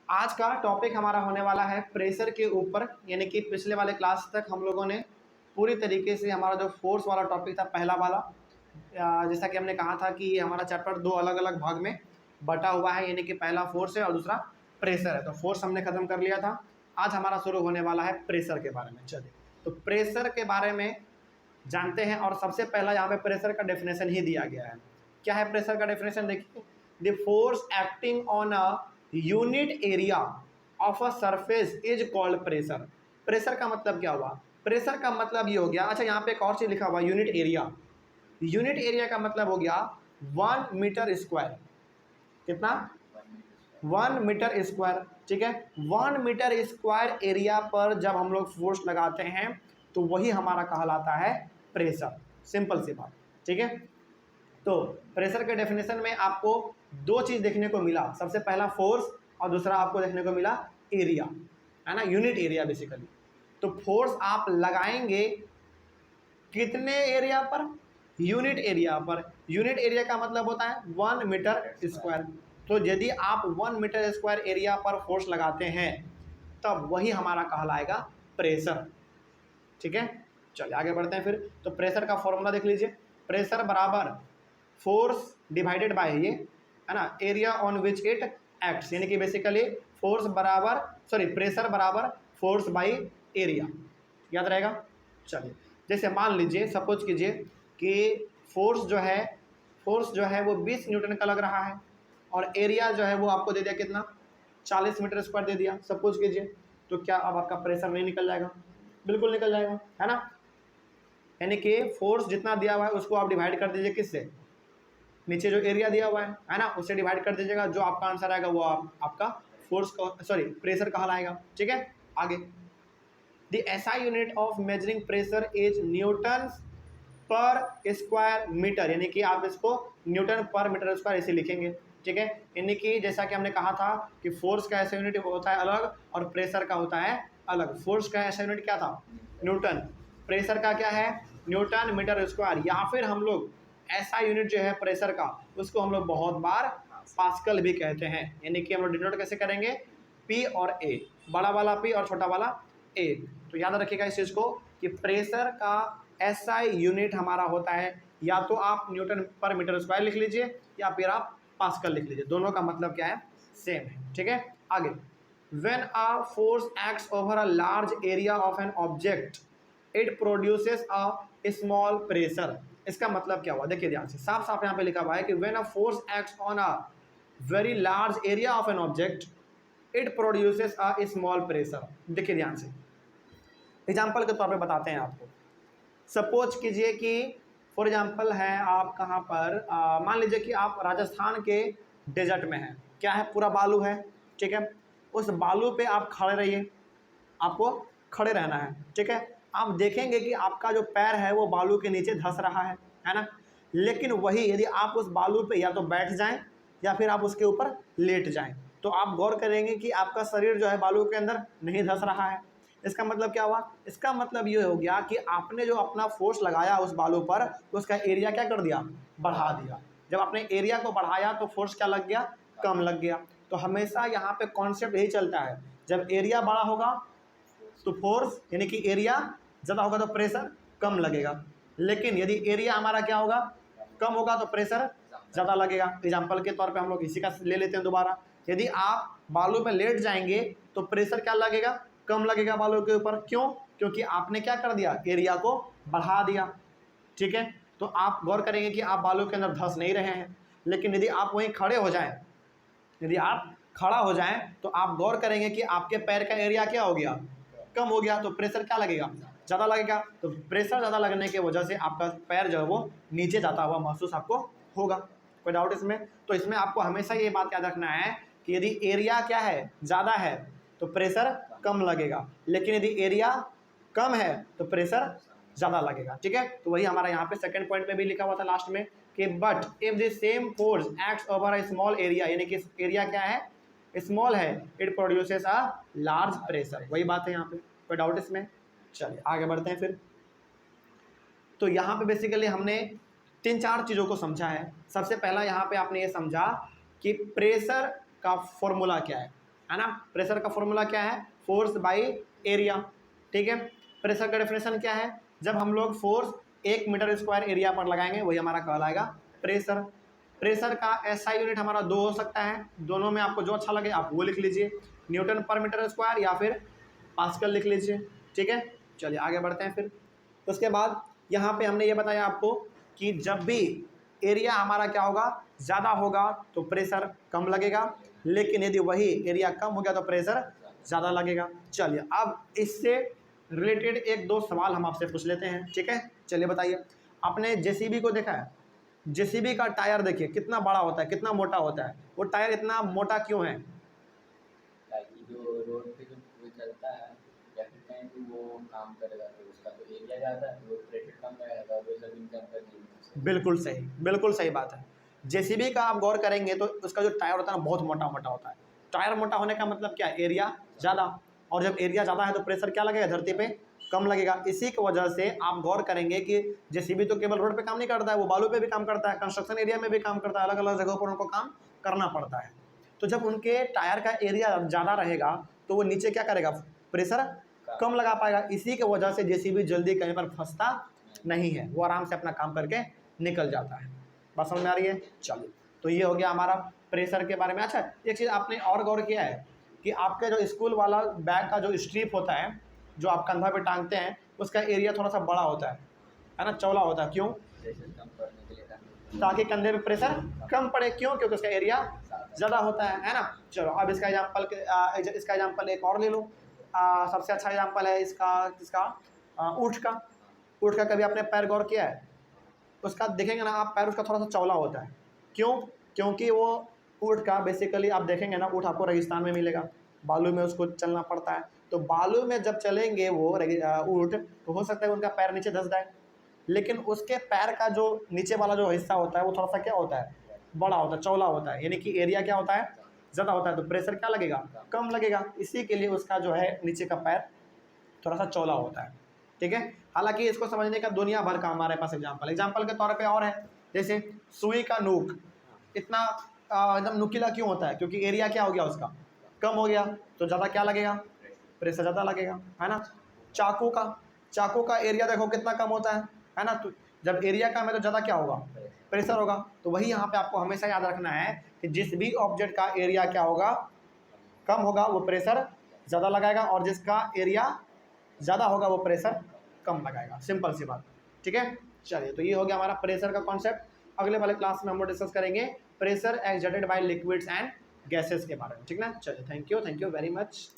आज का टॉपिक हमारा होने वाला है प्रेशर के ऊपर, यानी कि पिछले वाले क्लास तक हम लोगों ने पूरी तरीके से हमारा जो फोर्स वाला टॉपिक था पहला वाला, जैसा कि हमने कहा था कि हमारा चैप्टर दो अलग अलग भाग में बटा हुआ है, यानी कि पहला फोर्स है और दूसरा प्रेशर है। तो फोर्स हमने खत्म कर लिया था। आज हमारा शुरू होने वाला है प्रेशर के बारे में। चलिए, तो प्रेशर के बारे में जानते हैं। और सबसे पहला यहाँ पे प्रेशर का डेफिनेशन ही दिया गया है। क्या है प्रेशर का डेफिनेशन? देखिए, the force acting on a unit area of a surface is called pressure. Pressure का मतलब क्या हुआ? प्रेशर का मतलब ये हो गया, अच्छा यहाँ पे एक और चीज लिखा हुआ, यूनिट एरिया। यूनिट एरिया का मतलब हो गया 1 मीटर स्क्वायर। कितना? 1 मीटर स्क्वायर। ठीक है, 1 मीटर स्क्वायर एरिया पर जब हम लोग फोर्स लगाते हैं तो वही हमारा कहलाता है प्रेशर। सिंपल सी बात। ठीक है, तो प्रेशर के डेफिनेशन में आपको दो चीज देखने को मिला। सबसे पहला फोर्स और दूसरा आपको देखने को मिला एरिया, है ना, यूनिट एरिया बेसिकली। तो फोर्स आप लगाएंगे कितने एरिया पर? यूनिट एरिया पर। यूनिट एरिया का मतलब होता है 1 मीटर स्क्वायर। तो यदि आप 1 मीटर स्क्वायर एरिया पर फोर्स लगाते हैं तब वही हमारा कहलाएगा प्रेशर। ठीक है, चलिए आगे बढ़ते हैं फिर। तो प्रेशर का फॉर्मूला देख लीजिए। प्रेशर बराबर फोर्स डिवाइडेड बाय ये, है ना, area on which it acts, यानी कि बेसिकली फोर्स बराबर प्रेशर बराबर फोर्स बाई एरिया। याद रहेगा? चलिए, जैसे मान लीजिए, सपोज कीजिए कि फोर्स जो है वो 20 न्यूटन का लग रहा है और एरिया जो है वो आपको दे दिया कितना? 40 मीटर स्क्वायर दे दिया, सपोज कीजिए। तो क्या अब आपका प्रेशर नहीं निकल जाएगा? बिल्कुल निकल जाएगा, है ना। यानी कि फोर्स जितना दिया हुआ है उसको आप डिवाइड कर दीजिए किससे? नीचे जो एरिया दिया हुआ है ना, उससे डिवाइड कर दीजिएगा। जो आपका आंसर आएगा वो आपका प्रेशर कहलाएगा। ठीक है, आगे। The SI unit of measuring pressure is Newton पर स्क्वायर मीटर, यानी कि आप इसको न्यूटन पर मीटर स्क्वायर ऐसे लिखेंगे। ठीक है, यानी कि जैसा कि हमने कहा था कि फोर्स का ऐसा यूनिट होता है अलग और प्रेशर का होता है अलग। फोर्स का ऐसा यूनिट क्या था? न्यूटन। प्रेशर का क्या है? Newton metre square. या फिर हम लोग ऐसा यूनिट जो है प्रेशर का, उसको हम लोग बहुत बार पास्कल भी कहते हैं। यानी कि हम लोग डिनोट कैसे करेंगे? पी और ए, बड़ा वाला पी और छोटा वाला ए। तो याद रखिएगा इस चीज को कि प्रेशर का एसआई यूनिट हमारा होता है, या तो आप न्यूटन पर मीटर स्क्वायर लिख लीजिए या फिर आप पास्कल लिख लीजिए। दोनों का मतलब क्या है? सेम है। ठीक है, आगे। When a force acts over a large area of an object it produces a small pressure. इसका मतलब क्या हुआ? देखिए ध्यान से, साफ साफ यहाँ पे लिखा हुआ है कि when a force acts on a very large area of an object it produces a small pressure. देखिए ध्यान से, एग्जाम्पल के तौर पे बताते हैं आपको। सपोज कीजिए कि फॉर एग्जाम्पल है आप कहाँ पर, मान लीजिए कि आप राजस्थान के डेजर्ट में हैं। क्या है? पूरा बालू है। ठीक है, उस बालू पे आप खड़े रहिए, आपको खड़े रहना है। ठीक है, आप देखेंगे कि आपका जो पैर है वो बालू के नीचे धंस रहा है ना। लेकिन वही यदि आप उस बालू पे या तो बैठ जाएं या फिर आप उसके ऊपर लेट जाएं तो आप गौर करेंगे कि आपका शरीर जो है बालू के अंदर नहीं धंस रहा है। इसका मतलब क्या हुआ? इसका मतलब ये हो गया कि आपने जो अपना फोर्स लगाया उस बालू पर तो उसका एरिया क्या कर दिया? बढ़ा दिया। जब आपने एरिया को बढ़ाया तो फोर्स क्या लग गया? कम लग गया। तो हमेशा यहाँ पे कॉन्सेप्ट यही चलता है, जब एरिया बड़ा होगा तो फोर्स यानी कि एरिया ज़्यादा होगा तो प्रेशर कम लगेगा। लेकिन यदि एरिया हमारा क्या होगा? कम होगा तो प्रेशर ज़्यादा लगेगा। एग्जाम्पल के तौर पे हम लोग इसी का ले लेते हैं दोबारा। यदि आप बालू में लेट जाएंगे तो प्रेशर क्या लगेगा? कम लगेगा बालू के ऊपर। क्यों? क्योंकि आपने क्या कर दिया? एरिया को बढ़ा दिया। ठीक है, तो आप गौर करेंगे कि आप बालू के अंदर धंस नहीं रहे हैं। लेकिन यदि आप वहीं खड़े हो जाएं, यदि आप खड़ा हो जाएं तो आप गौर करेंगे कि आपके पैर का एरिया क्या हो गया? कम हो गया। तो प्रेशर क्या लगेगा? ज़्यादा लगेगा। तो प्रेशर ज़्यादा लगने की वजह से आपका पैर जो है वो नीचे जाता हुआ महसूस आपको होगा। कोई डाउट इसमें? तो इसमें आपको हमेशा ये बात याद रखना है कि यदि एरिया क्या है? ज़्यादा है तो प्रेशर कम लगेगा, लेकिन यदि एरिया कम है तो प्रेशर ज़्यादा लगेगा। ठीक है, तो वही हमारा यहाँ पे सेकंड पॉइंट में भी लिखा हुआ था लास्ट में कि but if the same force acts over a small area, यानी कि एरिया क्या है? स्मॉल है, it produces a large pressure. वही बात है यहाँ पे। कोई डाउट इसमें? चलिए आगे बढ़ते हैं फिर। तो यहाँ पे बेसिकली हमने 3-4 चीज़ों को समझा है। सबसे पहला यहाँ पे आपने ये समझा कि प्रेशर का फॉर्मूला क्या है। है ना। प्रेशर का फॉर्मूला क्या है, फोर्स बाई एरिया, ठीक है। प्रेशर का डेफिनेशन क्या है, जब हम लोग फोर्स 1 मीटर स्क्वायर एरिया पर लगाएंगे वही हमारा कहलाएगा प्रेशर। प्रेशर का एसआई यूनिट हमारा 2 हो सकता है, दोनों में आपको जो अच्छा लगे आप वो लिख लीजिए, न्यूटन पर मीटर स्क्वायर या फिर पास्कल लिख लीजिए, ठीक है। चलिए आगे बढ़ते हैं फिर। उसके बाद यहाँ पे हमने ये बताया आपको कि जब भी एरिया हमारा क्या होगा, ज़्यादा होगा तो प्रेशर कम लगेगा, लेकिन यदि वही एरिया कम हो गया तो प्रेशर ज़्यादा लगेगा। चलिए अब इससे रिलेटेड 1-2 सवाल हम आपसे पूछ लेते हैं, ठीक है। चलिए बताइए, आपने जेसीबी को देखा है, जेसीबी का टायर देखिए कितना बड़ा होता है, कितना मोटा होता है, वो टायर इतना मोटा क्यों है? ताकि जो रोड पे जो वो चलता है या फिर कहीं भी वो काम करेगा तो उसका तो एरिया ज़्यादा है तो प्रेशर कम रहेगा, वो सब इनकम करनी। बिल्कुल सही, बिल्कुल सही बात है। जेसीबी का आप गौर करेंगे तो उसका जो टायर होता है ना बहुत मोटा मोटा होता है। टायर मोटा होने का मतलब क्या है, एरिया ज़्यादा, और जब एरिया ज़्यादा है तो प्रेशर क्या लगेगा, धरती पे कम लगेगा। इसी की वजह से आप गौर करेंगे कि जेसीबी तो केवल रोड पे काम नहीं करता है, वो बालू पे भी काम करता है, कंस्ट्रक्शन एरिया में भी काम करता है, अलग अलग जगहों पर उनको काम करना पड़ता है। तो जब उनके टायर का एरिया ज़्यादा रहेगा तो वो नीचे क्या करेगा, प्रेशर कम लगा पाएगा। इसी की वजह से जेसीबी जल्दी कहीं पर फंसता नहीं है, वो आराम से अपना काम करके निकल जाता है। बात समझ में आ रही है? चलिए, तो ये हो गया हमारा प्रेशर के बारे में। अच्छा, एक चीज़ आपने और गौर किया है कि आपके जो स्कूल वाला बैग का जो स्ट्रिप होता है जो आप कंधा पे टांगते हैं उसका एरिया थोड़ा सा बड़ा होता है ना, चौड़ा होता है, क्यों? प्रेशर कम पड़ने के लिए ताकि कंधे पे प्रेशर कम पड़े, क्यों? क्योंकि उसका एरिया ज़्यादा होता है ना। चलो अब इसका एग्जाम्पल एक और ले लो। सबसे अच्छा एग्जाम्पल है इसका ऊँट का। ऊँट का कभी आपने पैर गौर किया है? उसका देखेंगे ना आप, पैर उसका थोड़ा सा चौड़ा होता है, क्यों? क्योंकि वो ऊँट का बेसिकली आप देखेंगे ना, ऊँट आपको रेगिस्तान में मिलेगा, बालू में उसको चलना पड़ता है, तो बालू में जब चलेंगे वो ऊँट तो हो सकता है उनका पैर नीचे धंस जाए, लेकिन उसके पैर का जो नीचे वाला जो हिस्सा होता है वो थोड़ा सा क्या होता है, बड़ा होता है, चौड़ा होता है, यानी कि एरिया क्या होता है, ज़्यादा होता है, तो प्रेशर क्या लगेगा, कम लगेगा। इसी के लिए उसका जो है नीचे का पैर थोड़ा सा चौड़ा होता है, ठीक है। हालांकि इसको समझने का दुनिया भर का हमारे पास एग्जाम्पल के तौर पे और है, जैसे सुई का नोक इतना एकदम नुकीला क्यों होता है, क्योंकि एरिया क्या हो गया उसका, कम हो गया, तो ज़्यादा क्या लगेगा, प्रेशर ज़्यादा लगेगा, है ना। चाकू का एरिया देखो कितना कम होता है ना, तो जब एरिया कम है तो ज़्यादा क्या होगा, प्रेशर होगा। तो वही यहाँ पे आपको हमेशा याद रखना है कि जिस भी ऑब्जेक्ट का एरिया क्या होगा, कम होगा, वो प्रेशर ज़्यादा लगाएगा, और जिसका एरिया ज़्यादा होगा वो प्रेशर कम लगाएगा, सिंपल सी बात, ठीक है। चलिए, तो ये हो गया हमारा प्रेशर का कॉन्सेप्ट। अगले वाले क्लास में हम लोग डिस्कस करेंगे pressure exerted by liquids and gases के बारे में, ठीक ना। चलिए, थैंक यू वेरी मच।